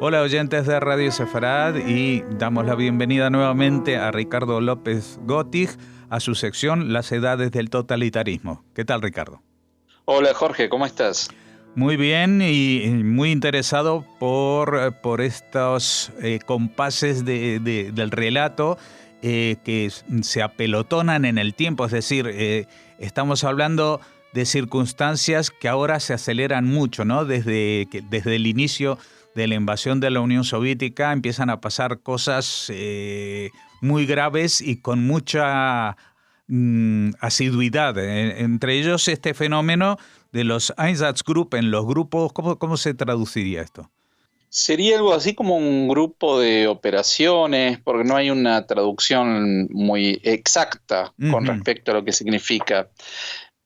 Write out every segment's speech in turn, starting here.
Hola oyentes de Radio Sefarad y damos la bienvenida nuevamente a Ricardo López Gotig a su sección Las edades del totalitarismo. ¿Qué tal, Ricardo? Hola Jorge, ¿cómo estás? Muy bien y muy interesado por estos compases del relato que se apelotonan en el tiempo, es decir, estamos hablando de circunstancias que ahora se aceleran mucho, ¿no? Desde el inicio de la invasión de la Unión Soviética empiezan a pasar cosas muy graves y con mucha asiduidad. Entre ellos este fenómeno de los Einsatzgruppen, los grupos, ¿cómo se traduciría esto? Sería algo así como un grupo de operaciones, porque no hay una traducción muy exacta con Ujú. respecto a lo que significa.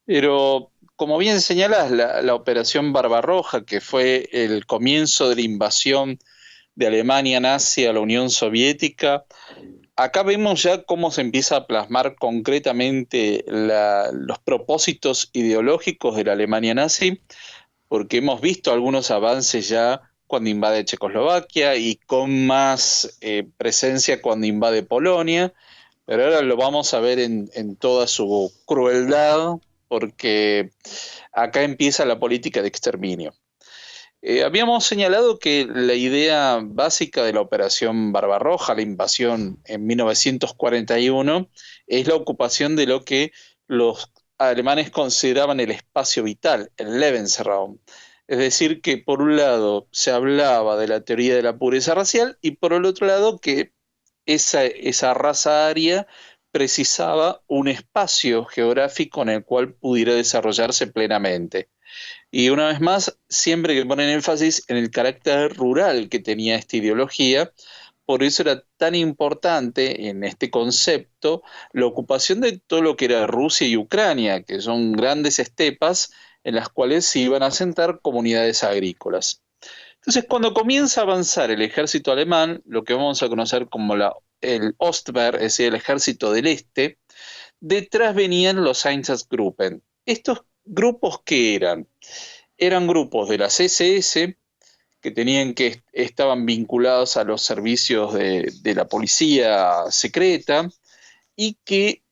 Pero como bien señalas, la Operación Barbarroja, que fue el comienzo de la invasión de Alemania nazi a la Unión Soviética, acá vemos ya cómo se empieza a plasmar concretamente los propósitos ideológicos de la Alemania nazi, porque hemos visto algunos avances ya cuando invade Checoslovaquia y con más presencia cuando invade Polonia, pero ahora lo vamos a ver en toda su crueldad, porque acá empieza la política de exterminio. Habíamos señalado que la idea básica de la Operación Barbarroja, la invasión en 1941, es la ocupación de lo que los alemanes consideraban el espacio vital, el Lebensraum. Es decir, que por un lado se hablaba de la teoría de la pureza racial y por el otro lado que esa raza aria precisaba un espacio geográfico en el cual pudiera desarrollarse plenamente. Y una vez más, siempre que ponen énfasis en el carácter rural que tenía esta ideología, por eso era tan importante en este concepto la ocupación de todo lo que era Rusia y Ucrania, que son grandes estepas en las cuales se iban a asentar comunidades agrícolas. Entonces, cuando comienza a avanzar el ejército alemán, lo que vamos a conocer como el Ostwehr, es decir, el ejército del este, detrás venían los Einsatzgruppen. Estos grupos, ¿qué eran? Eran grupos de las SS que estaban vinculados a los servicios de la policía secreta y que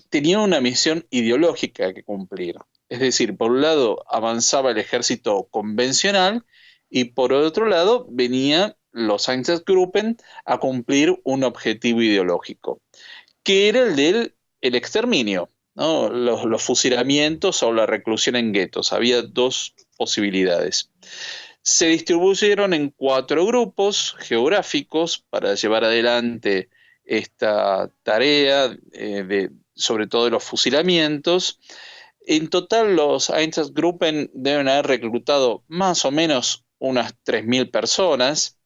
tenían una misión ideológica que cumplir. Es decir, por un lado avanzaba el ejército convencional y por otro lado venían los Einsatzgruppen a cumplir un objetivo ideológico, que era el exterminio, ¿no? Los fusilamientos o la reclusión en guetos. Había dos posibilidades. Se distribuyeron en 4 grupos geográficos para llevar adelante esta tarea, sobre todo de los fusilamientos. En total, los Einsatzgruppen deben haber reclutado más o menos unas 3.000 personas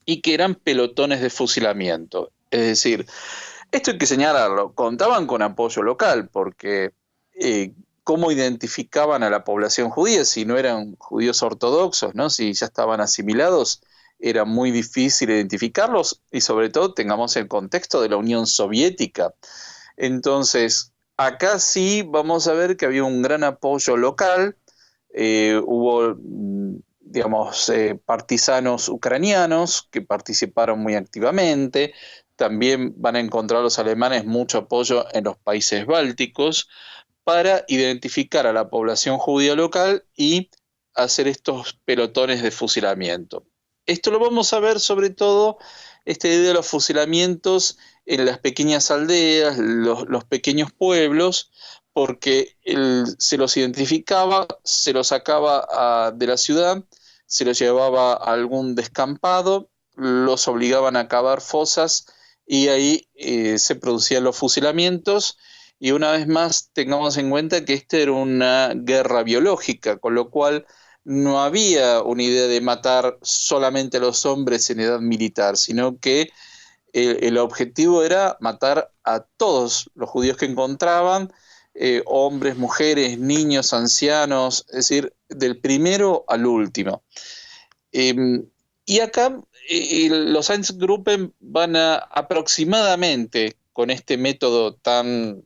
y que eran pelotones de fusilamiento. Es decir, esto hay que señalarlo, contaban con apoyo local, porque ¿cómo identificaban a la población judía si no eran judíos ortodoxos, ¿no? Si ya estaban asimilados, era muy difícil identificarlos y sobre todo tengamos el contexto de la Unión Soviética. Entonces, acá sí vamos a ver que había un gran apoyo local, hubo, digamos, partisanos ucranianos que participaron muy activamente. También van a encontrar los alemanes mucho apoyo en los países bálticos para identificar a la población judía local y hacer estos pelotones de fusilamiento. Esto lo vamos a ver sobre todo, esta idea de los fusilamientos en las pequeñas aldeas, los pequeños pueblos, porque se los identificaba, se los sacaba de la ciudad, se los llevaba a algún descampado, los obligaban a cavar fosas y ahí se producían los fusilamientos. Y una vez más, tengamos en cuenta que esta era una guerra biológica, con lo cual no había una idea de matar solamente a los hombres en edad militar, sino que el objetivo era matar a todos los judíos que encontraban, hombres, mujeres, niños, ancianos, es decir, del primero al último. Eh, y acá los Einsatzgruppen van a aproximadamente con este método tan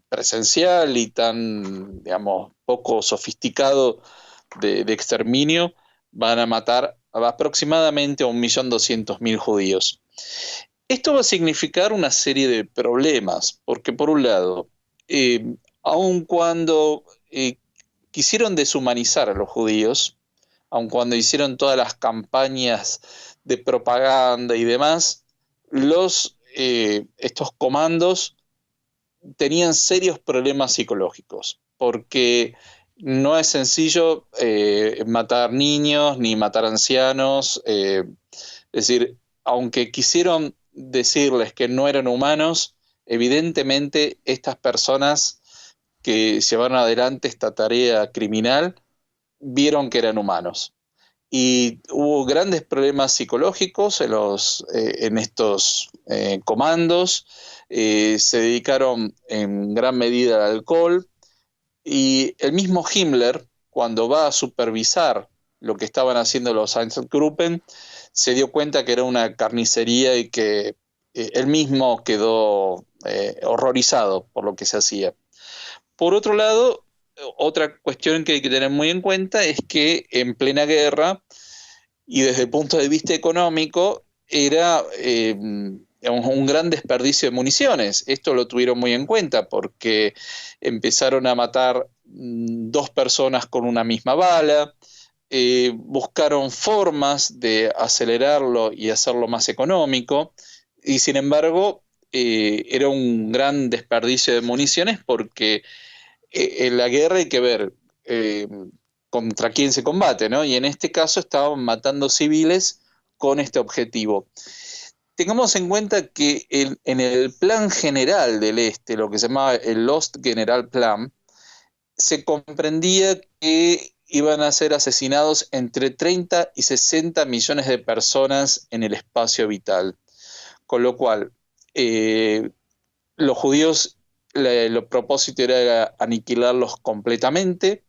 presencial y tan, digamos, poco sofisticado de exterminio, van a matar aproximadamente a 1.200.000 judíos. Esto va a significar una serie de problemas, porque por un lado, aun cuando quisieron deshumanizar a los judíos, aun cuando hicieron todas las campañas de propaganda y demás, estos comandos tenían serios problemas psicológicos, porque no es sencillo matar niños ni matar ancianos, es decir, aunque quisieron decirles que no eran humanos, evidentemente estas personas que llevaron adelante esta tarea criminal vieron que eran humanos. Y hubo grandes problemas psicológicos en estos comandos, se dedicaron en gran medida al alcohol, y el mismo Himmler, cuando va a supervisar lo que estaban haciendo los Einsatzgruppen, se dio cuenta que era una carnicería y que él mismo quedó horrorizado por lo que se hacía. Por otro lado, otra cuestión que hay que tener muy en cuenta es que en plena guerra, y desde el punto de vista económico, era un gran desperdicio de municiones. Esto lo tuvieron muy en cuenta porque empezaron a matar 2 personas con una misma bala, buscaron formas de acelerarlo y hacerlo más económico, y sin embargo era un gran desperdicio de municiones porque en la guerra hay que ver contra quién se combate, ¿no? Y en este caso estaban matando civiles con este objetivo. Tengamos en cuenta que en el plan general del Este, lo que se llamaba el Ostgeneralplan, se comprendía que iban a ser asesinados entre 30 y 60 millones de personas en el espacio vital. Con lo cual, los judíos, el propósito era aniquilarlos completamente.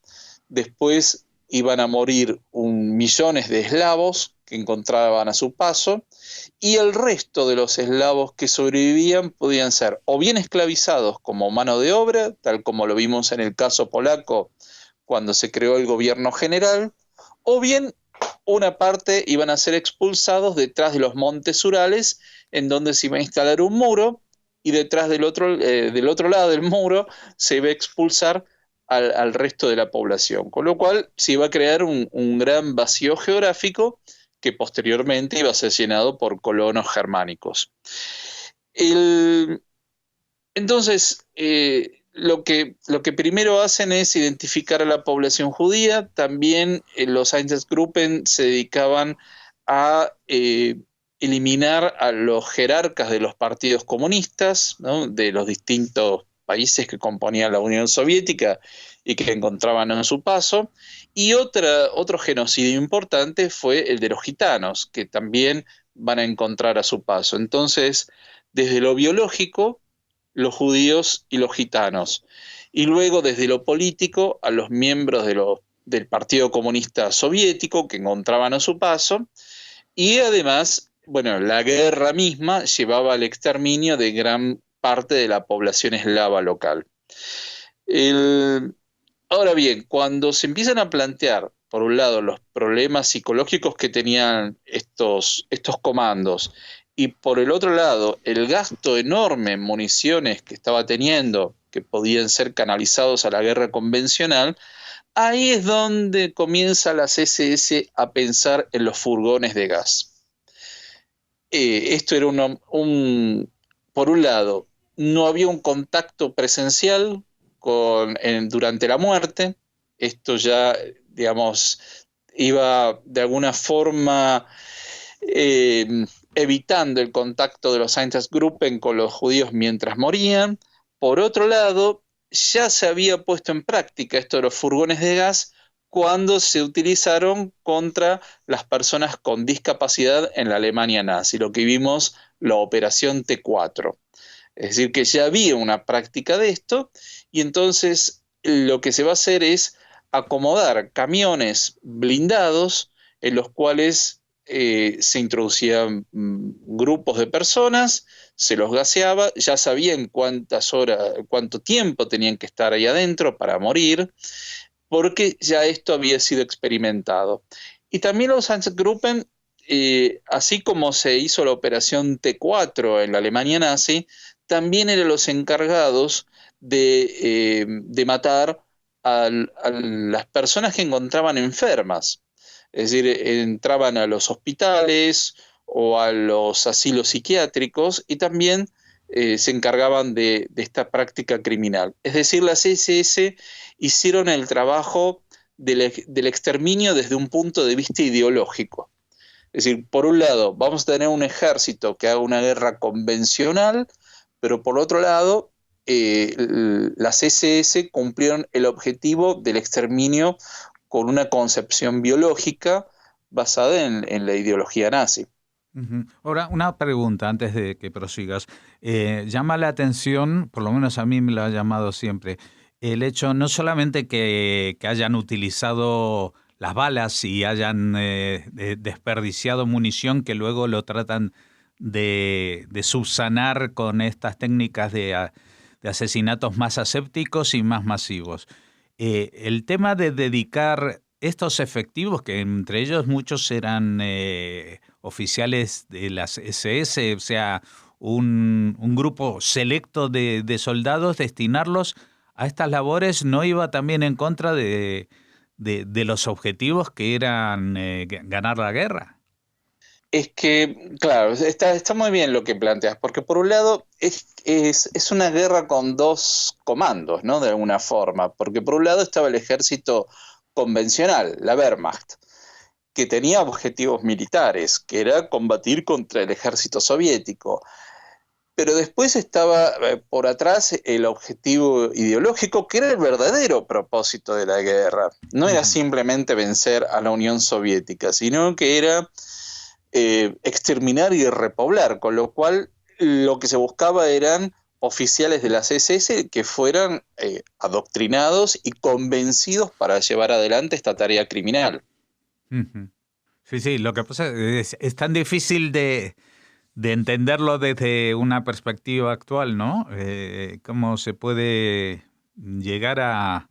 Después iban a morir millones de eslavos que encontraban a su paso, y el resto de los eslavos que sobrevivían podían ser o bien esclavizados como mano de obra, tal como lo vimos en el caso polaco cuando se creó el gobierno general, o bien una parte iban a ser expulsados detrás de los montes Urales, en donde se iba a instalar un muro, y detrás del otro lado del muro se iba a expulsar al resto de la población, con lo cual se iba a crear un gran vacío geográfico que posteriormente iba a ser llenado por colonos germánicos. Entonces, lo que primero hacen es identificar a la población judía. También los Einsatzgruppen se dedicaban a eliminar a los jerarcas de los partidos comunistas, ¿no?, de los distintos países que componían la Unión Soviética y que encontraban en su paso. Y otro genocidio importante fue el de los gitanos, que también van a encontrar a su paso. Entonces, desde lo biológico, los judíos y los gitanos. Y luego, desde lo político, a los miembros del Partido Comunista Soviético que encontraban a su paso. Y además, bueno, la guerra misma llevaba al exterminio de gran parte de la población eslava local. Ahora bien, cuando se empiezan a plantear, por un lado, los problemas psicológicos que tenían estos comandos, y por el otro lado, el gasto enorme en municiones que estaba teniendo, que podían ser canalizados a la guerra convencional, ahí es donde comienza las SS a pensar en los furgones de gas. Esto era por un lado, no había un contacto presencial durante la muerte. Esto ya, digamos, iba de alguna forma evitando el contacto de los Einsatzgruppen con los judíos mientras morían. Por otro lado, ya se había puesto en práctica esto de los furgones de gas cuando se utilizaron contra las personas con discapacidad en la Alemania nazi, lo que vimos, la Operación T4. Es decir, que ya había una práctica de esto, y entonces lo que se va a hacer es acomodar camiones blindados en los cuales se introducían grupos de personas, se los gaseaba, ya sabían cuánto tiempo tenían que estar ahí adentro para morir, porque ya esto había sido experimentado. Y también los Einsatzgruppen, así como se hizo la operación T4 en la Alemania nazi, también eran los encargados de matar a las personas que encontraban enfermas. Es decir, entraban a los hospitales o a los asilos psiquiátricos y también se encargaban de esta práctica criminal. Es decir, las SS hicieron el trabajo del exterminio desde un punto de vista ideológico. Es decir, por un lado, vamos a tener un ejército que haga una guerra convencional, pero por otro lado, las SS cumplieron el objetivo del exterminio con una concepción biológica basada en la ideología nazi. Ujú. Ahora, una pregunta antes de que prosigas. Llama la atención, por lo menos a mí me lo ha llamado siempre, el hecho no solamente que hayan utilizado las balas y hayan desperdiciado munición que luego lo tratan de subsanar con estas técnicas de asesinatos más asépticos y más masivos. El tema de dedicar estos efectivos, que entre ellos muchos eran oficiales de las SS, o sea, un grupo selecto de soldados, destinarlos a estas labores no iba también en contra de los objetivos que eran ganar la guerra. Es que, claro, está muy bien lo que planteas, porque por un lado es una guerra con dos comandos, ¿no? De alguna forma, porque por un lado estaba el ejército convencional, la Wehrmacht, que tenía objetivos militares, que era combatir contra el ejército soviético. Pero después estaba por atrás el objetivo ideológico, que era el verdadero propósito de la guerra. No era simplemente vencer a la Unión Soviética, sino que era exterminar y repoblar, con lo cual lo que se buscaba eran oficiales de las SS que fueran adoctrinados y convencidos para llevar adelante esta tarea criminal. Ujú. Sí, sí, lo que pasa es tan difícil de entenderlo desde una perspectiva actual, ¿no? Cómo se puede llegar a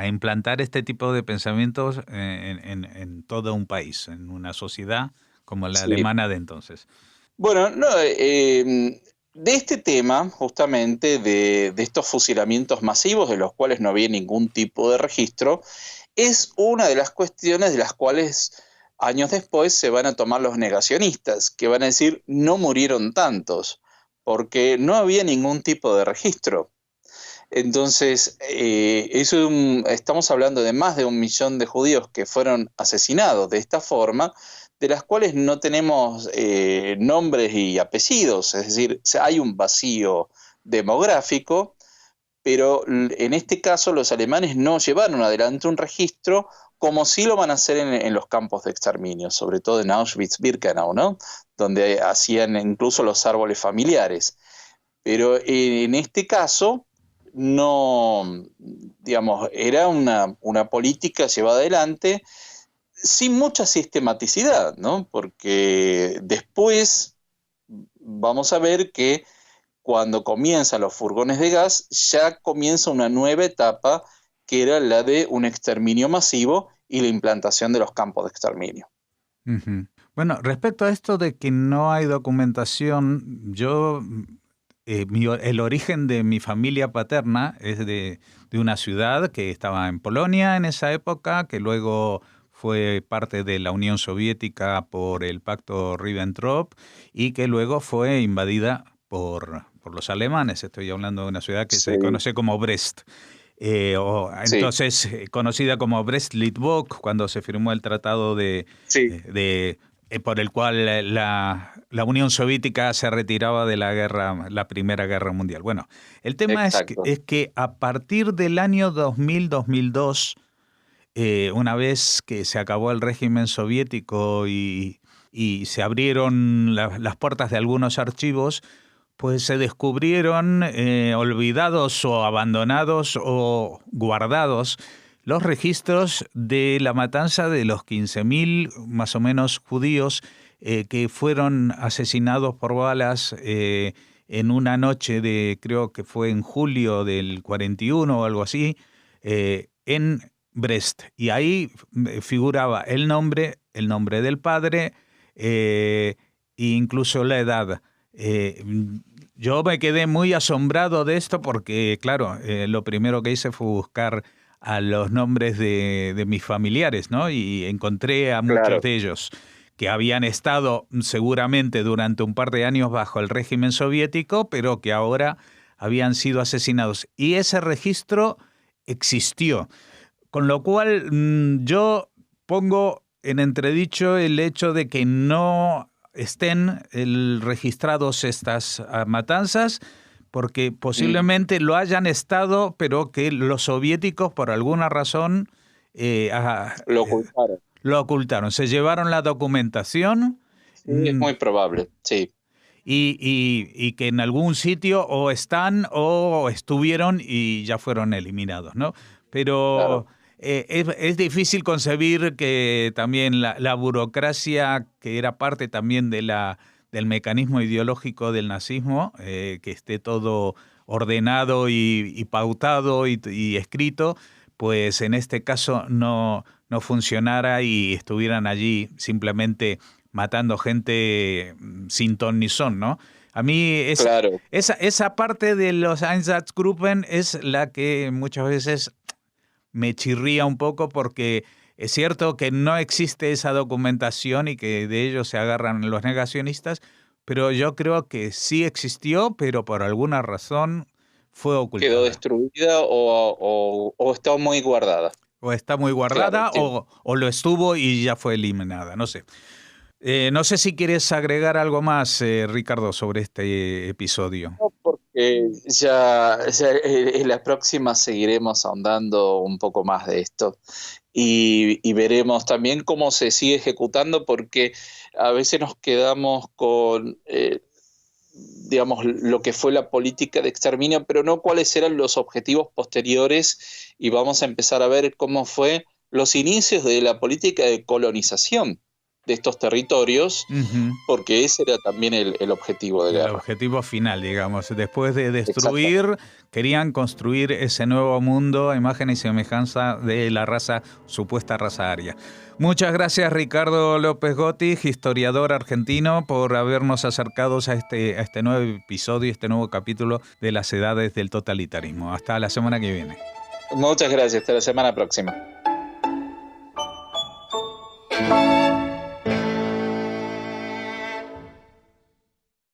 implantar este tipo de pensamientos en todo un país, en una sociedad como la Sí. alemana de entonces. Bueno, no, de este tema, justamente, de estos fusilamientos masivos, de los cuales no había ningún tipo de registro, es una de las cuestiones de las cuales años después se van a tomar los negacionistas, que van a decir no murieron tantos, porque no había ningún tipo de registro. Entonces, estamos hablando de más de 1 millón de judíos que fueron asesinados de esta forma, de las cuales no tenemos nombres y apellidos, es decir, hay un vacío demográfico, pero en este caso los alemanes no llevaron adelante un registro como sí lo van a hacer en los campos de exterminio, sobre todo en Auschwitz-Birkenau, ¿no? Donde hacían incluso los árboles familiares. Pero en este caso no, digamos, era una política llevada adelante sin mucha sistematicidad, ¿no? Porque después vamos a ver que cuando comienzan los furgones de gas, ya comienza una nueva etapa que era la de un exterminio masivo y la implantación de los campos de exterminio. Ujú. Bueno, respecto a esto de que no hay documentación, el origen de mi familia paterna es de una ciudad que estaba en Polonia en esa época, que luego fue parte de la Unión Soviética por el Pacto Ribbentrop y que luego fue invadida por los alemanes. Estoy hablando de una ciudad que Sí, se conoce como Brest. sí, Entonces, conocida como Brest-Litovsk, cuando se firmó el tratado sí, por el cual la Unión Soviética se retiraba de la Primera Guerra Mundial. Bueno, el tema exacto. es que a partir del año 2000-2002, una vez que se acabó el régimen soviético y se abrieron las puertas de algunos archivos, pues se descubrieron olvidados o abandonados o guardados los registros de la matanza de los 15.000 más o menos judíos que fueron asesinados por balas en una noche creo que fue en julio del 41 o algo así, en Brest. Y ahí figuraba el nombre del padre e incluso la edad. Yo me quedé muy asombrado de esto porque, claro, lo primero que hice fue buscar a los nombres de mis familiares, ¿no? Y encontré a muchos de ellos que habían estado seguramente durante un par de años bajo el régimen soviético, pero que ahora habían sido asesinados. Y ese registro existió. Con lo cual yo pongo en entredicho el hecho de que no estén registrados estas matanzas, porque posiblemente lo hayan estado, pero que los soviéticos por alguna razón lo ocultaron. Lo ocultaron, se llevaron la documentación. Sí, es muy probable, sí. Y que en algún sitio o están o estuvieron y ya fueron eliminados, ¿no? Pero es difícil concebir que también la burocracia, que era parte también del mecanismo ideológico del nazismo, que esté todo ordenado y pautado y escrito, pues en este caso no funcionara y estuvieran allí simplemente matando gente sin ton ni son, ¿no? A mí esa parte de los Einsatzgruppen es la que muchas veces me chirría un poco, porque es cierto que no existe esa documentación y que de ello se agarran los negacionistas, pero yo creo que sí existió, pero por alguna razón fue ocultada. Quedó destruida o está muy guardada. O está muy guardada, claro, sí. o lo estuvo y ya fue eliminada, no sé. No sé si quieres agregar algo más, Ricardo, sobre este episodio. No, porque ya en la próxima seguiremos ahondando un poco más de esto y veremos también cómo se sigue ejecutando, porque a veces nos quedamos con, digamos, lo que fue la política de exterminio, pero no cuáles eran los objetivos posteriores, y vamos a empezar a ver cómo fue los inicios de la política de colonización de estos territorios, porque ese era también el objetivo de guerra. El objetivo final, digamos. Después de destruir, querían construir ese nuevo mundo a imagen y semejanza de la supuesta raza aria. Muchas gracias, Ricardo López Gotti, historiador argentino, por habernos acercado a este nuevo episodio, este nuevo capítulo de las edades del totalitarismo. Hasta la semana que viene. Muchas gracias, hasta la semana próxima.